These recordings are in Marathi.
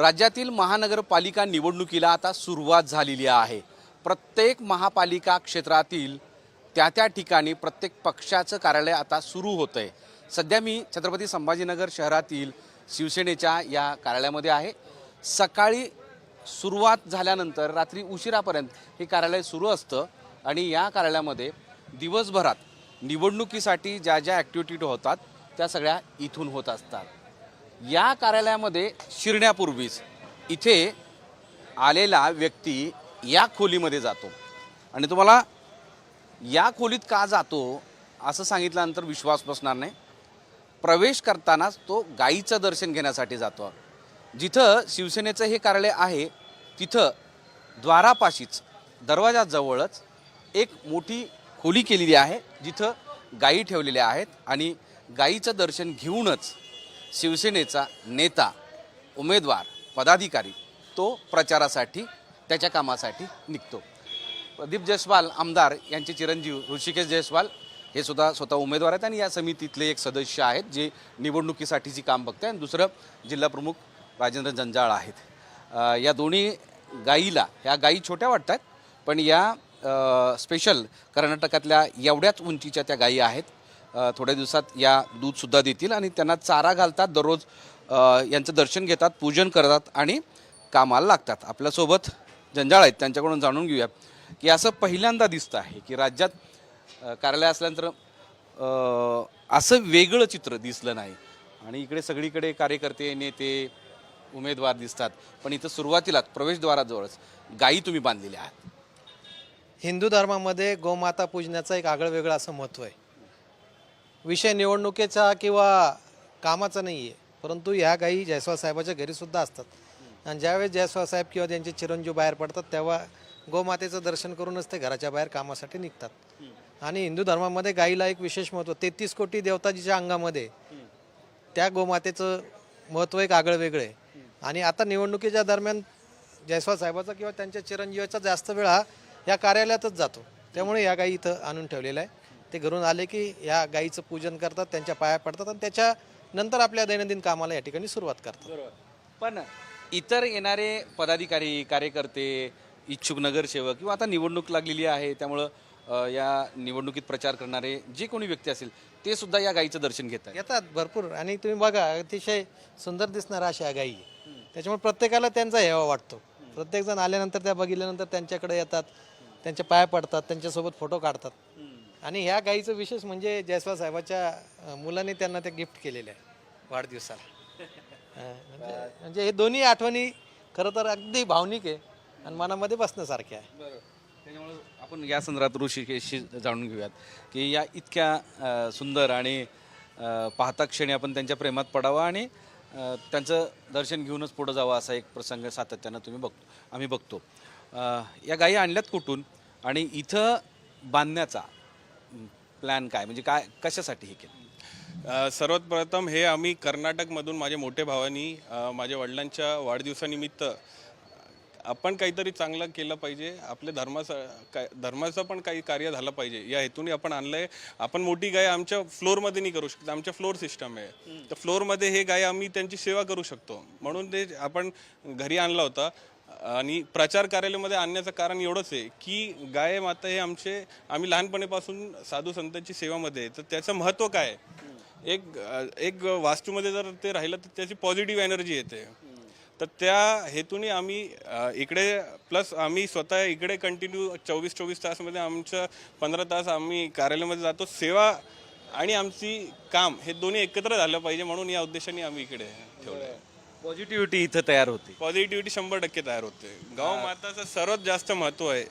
राज्यातील महानगरपालिका निवडणुकीला आता सुरुवात झालेली आहे। प्रत्येक महापालिका क्षेत्रातील त्या ठिकाणी प्रत्येक पक्षाचं कार्यालय आता सुरू होतंय। सध्या मी छत्रपती संभाजीनगर शहरातील शिवसेनेच्या या कार्यालयामध्ये आहे। सकाळी सुरुवात झाल्यानंतर रात्री उशिरापर्यंत हे कार्यालय सुरू असतं आणि या कार्यालयामध्ये दिवसभरात निवडणुकीसाठी ज्या ज्या ॲक्टिव्हिटी होतात त्या सगळ्या इथून होत असतात। या कार्यालयामध्ये शिरण्यापूर्वीच इथे आलेला व्यक्ती या खोलीमध्ये जातो आणि तुम्हाला या खोलीत का जातो असं सांगितल्यानंतर विश्वास बसणार नाही। प्रवेश करतानाच तो गाईचं दर्शन घेण्यासाठी जातो। जिथं शिवसेनेचं हे कार्यालय आहे तिथं द्वारापाशीच दरवाजाजवळच एक मोठी खोली केलेली आहे जिथं गायी ठेवलेल्या आहेत आणि गाईचं दर्शन घेऊनच शिवसेनेचा नेता, उमेदवार, पदाधिकारी तो प्रचारासाठी त्याच्या कामासाठी निघतो। प्रदीप जयस्वाल आमदार यांचे चिरंजीव ऋषिकेश जयस्वाल हे स्वतः उमेदवार आहेत आणि या समितीतले एक सदस्य आहेत जे निवडणुकीसाठीची काम बघते आणि दुसरं जिल्हाप्रमुख राजेंद्र जंजाळ आहेत। या दोन्ही गाईला, ह्या गाई छोट्या वाटतात पण या स्पेशल कर्नाटकातल्या एवढ्याच उंचीच्या त्या गाई आहेत। थोड्या दिवसात या दूधसुद्धा देतील आणि त्यांना चारा घालतात, दररोज यांचं दर्शन घेतात, पूजन करतात आणि कामाला लागतात। आपल्यासोबत जंजाळ आहेत, त्यांच्याकडून जाणून घेऊया की असं पहिल्यांदा दिसतं आहे की राज्यात कार्यालय असल्यानंतर असं वेगळं चित्र दिसलं नाही आणि इकडे सगळीकडे कार्यकर्ते, नेते, उमेदवार दिसतात पण इथं सुरुवातीलाच प्रवेशद्वाराजवळच गायी तुम्ही बांधलेल्या आहात। हिंदू धर्मामध्ये गोमाता पूजण्याचं एक आगळं वेगळं असं महत्त्व आहे। विषय निवडणुकीचा किंवा कामाचा नाही आहे, परंतु ह्या गायी जयस्वाल साहेबाच्या घरीसुद्धा असतात आणि ज्यावेळेस जयस्वाल साहेब किंवा त्यांचे चिरंजीव बाहेर पडतात तेव्हा गोमातेचं दर्शन करूनच ते घराच्या बाहेर कामासाठी निघतात। आणि हिंदू धर्मामध्ये गायीला एक विशेष महत्त्व, 33 कोटी देवताजीच्या अंगामध्ये त्या गोमातेचं महत्त्व एक आगळं वेगळं आहे। आणि आता निवडणुकीच्या दरम्यान जयस्वाल साहेबाचा किंवा त्यांच्या चिरंजीवाचा जास्त वेळ हा या कार्यालयातच जातो, त्यामुळे या गायी इथं आणून ठेवलेल्या आहे। ते घरून आले की या गायीचं पूजन करतात, त्यांच्या पाया पडतात आणि त्याच्यानंतर आपल्या दैनंदिन कामाला या ठिकाणी सुरुवात करतात। पण इतर येणारे पदाधिकारी, कार्यकर्ते, इच्छुक नगरसेवक किंवा आता निवडणूक लागलेली आहे त्यामुळं या निवडणुकीत प्रचार करणारे जे कोणी व्यक्ती असेल ते सुद्धा या गायीचं दर्शन घेतात भरपूर। आणि तुम्ही बघा, अतिशय सुंदर दिसणाऱ्या अशा गायी, त्याच्यामुळे प्रत्येकाला त्यांचा हेवा वाटतो। प्रत्येकजण आल्यानंतर त्या बघितल्यानंतर त्यांच्याकडे येतात, त्यांच्या पाया पडतात, त्यांच्यासोबत फोटो काढतात। आणि ह्या गाईचं विशेष म्हणजे जयस्वाल साहेबाच्या मुलांनी त्यांना ते गिफ्ट केलेले आहे वाढदिवसाला। म्हणजे हे दोन्ही आठवणी खरं तर अगदी भावनिक आहे आणि मनामध्ये बसण्यासारखे आहे। त्याच्यामुळे आपण या संदर्भात ऋषिकेशशी जाणून घेऊयात की या इतक्या सुंदर आणि पाहता क्षणी आपण त्यांच्या प्रेमात पडावं आणि त्यांचं दर्शन घेऊनच पुढं जावं असा एक प्रसंग सातत्यानं आम्ही बघतो। या गायी आणल्यात कुठून आणि इथं बांधण्याचा प्लॅन काय, म्हणजे काय, कशासाठी हे केलं? सर्वात प्रथम हे आम्ही कर्नाटकमधून माझ्या मोठ्या भावानी माझ्या वडिलांच्या वाढदिवसानिमित्त आपण काहीतरी चांगलं केलं पाहिजे, आपल्या धर्माचं पण काही कार्य झालं पाहिजे या हेतूने आपण आणलं आहे। आपण मोठी गाय आमच्या फ्लोअरमध्ये नाही करू शकत, आमच्या फ्लोअर सिस्टम आहे, तर फ्लोअरमध्ये हे गाय आम्ही त्यांची सेवा करू शकतो म्हणून ते आपण घरी आणला होता। आणि प्रचार कार्यालयामध्ये आणण्याचं कारण एवढंच आहे की गाय माता हे आम्ही लहानपणीपासून साधू संतांची सेवामध्ये आहे, तर त्याचं महत्त्व काय आहे, एक वास्तूमध्ये जर ते राहिलं तर त्याची पॉझिटिव्ह एनर्जी येते। तर त्या हेतूने आम्ही इकडे प्लस आम्ही स्वतः इकडे कंटिन्यू 24 तासमध्ये आमचं 15 तास आम्ही कार्यालयामध्ये जातो। सेवा आणि आमची काम हे दोन्ही एकत्र झालं पाहिजे म्हणून या उद्देशाने आम्ही इकडे ठेवलं आहे। पॉझिटिव्हिटी इथं तयार होते, पॉझिटिव्हिटी 100% तयार होते। गाव माताचं सर्वात जास्त महत्त्व आहे,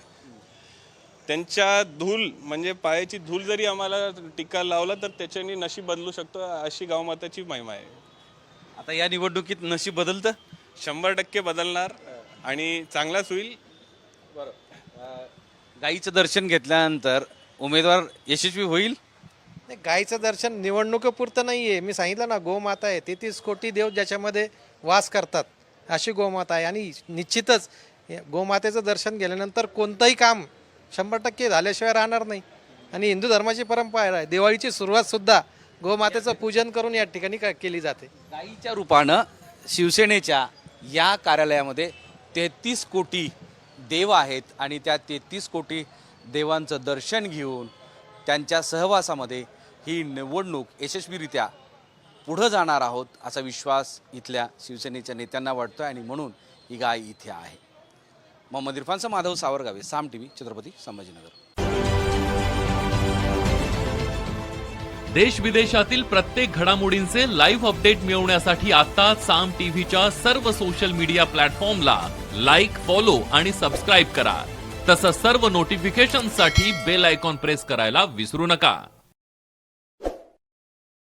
त्यांच्या धूल म्हणजे पायाची धूल जरी आम्हाला टिक्का लावला तर त्याच्याने नशीब बदलू शकतो, अशी गाव माताची महिमा आहे। आता या निवडणुकीत नशीब बदलतं, 100% बदलणार आणि चांगलाच होईल। गाईचं दर्शन घेतल्यानंतर उमेदवार यशस्वी होईल? नाही, गाईचं दर्शन निवडणुकीपुरतं नाही आहे। मी सांगितलं ना, गोमाता आहे, 33 कोटी देव ज्याच्यामध्ये वास करतात अशी गोमाता आहे। आणि निश्चितच गोमातेचं दर्शन गेल्यानंतर कोणतंही काम 100% झाल्याशिवाय राहणार नाही। आणि हिंदू धर्माची परंपरा आहे, दिवाळीची सुरुवातसुद्धा गोमातेचं पूजन करून या ठिकाणी केली जाते। गाईच्या रूपानं शिवसेनेच्या या कार्यालयामध्ये 33 कोटी देव आहेत आणि त्या 33 कोटी देवांचं दर्शन घेऊन त्यांच्या सहवासामध्ये ही निवडणूक यशस्वीरित्या पुढं जाणार आहोत असा विश्वास इथल्या शिवसेनेच्या नेत्यांना वाटतो आणि म्हणून ही गाय इथे आहे. मोहम्मद इरफानचा माधव सावरगावे, साम टीव्ही, छत्रपती संभाजीनगर. देश विदेशातील प्रत्येक घडामोडींचे लाईव्ह अपडेट मिळवण्यासाठी आता साम टीव्हीच्या सर्व सोशल मीडिया प्लॅटफॉर्मला लाईक, फॉलो आणि सबस्क्राईब करा. तसंच सर्व नोटिफिकेशनसाठी बेल आयकॉन प्रेस करायला विसरू नका.